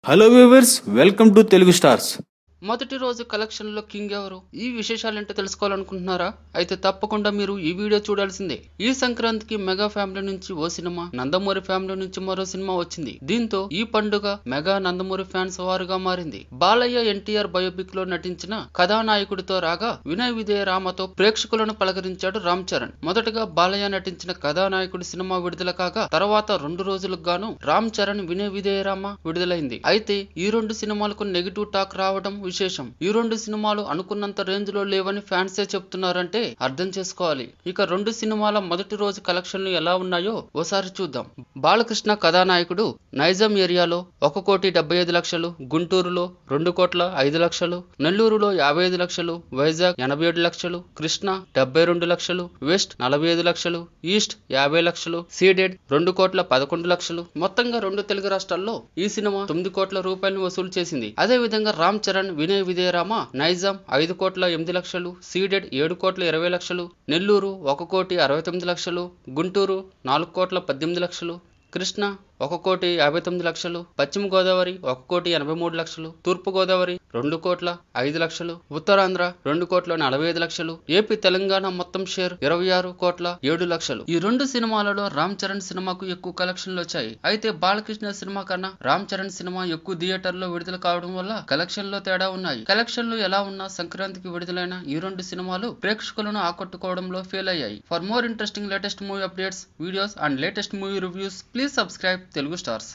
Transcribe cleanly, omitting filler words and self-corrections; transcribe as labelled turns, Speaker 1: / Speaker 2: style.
Speaker 1: Hello viewers, welcome to Telugu stars.
Speaker 2: మొదటి రోజు కలెక్షన్లో కింగ్ ఎవరు? ఈ విశేషాలేంటో తెలుసుకోవాలనుకుంటున్నారా? అయితే తప్పకుండా మీరు ఈ వీడియో చూడాల్సిందే. ఈ సంక్రాంతికి మెగా ఫ్యామిలీ నుంచి ఓ సినిమా, నందమూరి ఫ్యామిలీ నుంచి మరో సినిమా వచ్చింది. దీంతో ఈ పండుగ మెగా నందమూరి ఫ్యాన్స్ వారుగా మారింది. బాలయ్య ఎన్టీఆర్ బయోపిక్ లో నటించిన కథానాయకుడితో రాగా వినయ విధేయ రామతో ప్రేక్షకులను పలకరించాడు రామ్ చరణ్. మొదటగా బాలయ్య నటించిన కథానాయకుడి సినిమా విడుదల కాగా తర్వాత 2 రోజులకు గాను రామ్ చరణ్ వినయ విధేయ రామ విడుదలైంది. అయితే ఈ 2 సినిమాలకు నెగిటివ్ టాక్ రావడం విశేషం. ఈ 2 సినిమాలు అనుకున్నంత రేంజ్ లో లేవని ఫ్యాన్సే చెప్తున్నారంటే అర్థం చేసుకోవాలి. ఇక 2 సినిమాల మొదటి రోజు కలెక్షన్లు ఎలా ఉన్నాయో ఓసారి చూద్దాం. బాలకృష్ణ కథానాయకుడు నైజాం ఏరియాలో 1,75,00,000, గుంటూరులో 2,05,00,000, నెల్లూరులో 55 లక్షలు, వైజాగ్ 87 లక్షలు, కృష్ణ 72 లక్షలు, వెస్ట్ 45 లక్షలు, ఈస్ట్ 50 లక్షలు, సీడెడ్ 2,11,00,000. మొత్తంగా 2 తెలుగు రాష్ట్రాల్లో ఈ సినిమా 9 కోట్ల రూపాయలను వసూలు చేసింది. అదే విధంగా రామ్ చరణ్ వినయ విధేయ రామ నైజాం 5,08,00,000, సీడెడ్ 7,20,00,000, నెల్లూరు 1,69,00,000, గుంటూరు 4,18,00,000, కృష్ణ 1,59,00,000, పశ్చిమ గోదావరి 1,83,00,000, తూర్పు గోదావరి 2,05,00,000, ఉత్తరాంధ్ర 2,45,00,000, ఏపీ తెలంగాణ మొత్తం షేర్ 26,07,00,000. ఈ 2 సినిమాలలో రామ్ చరణ్ సినిమాకు ఎక్కువ కలెక్షన్లు వచ్చాయి. అయితే బాలకృష్ణ సినిమా కన్నా రామ్ చరణ్ సినిమా ఎక్కువ థియేటర్లో విడుదల కావడం వల్ల కలెక్షన్లో తేడా ఉన్నాయి. కలెక్షన్లు ఎలా ఉన్నా సంక్రాంతికి విడుదలైన ఈ 2 సినిమాలు ప్రేక్షకులను ఆకట్టుకోవడంలో ఫెయిల్ అయ్యాయి. For more interesting latest movie updates, videos and latest movie reviews, please subscribe Telugu stars.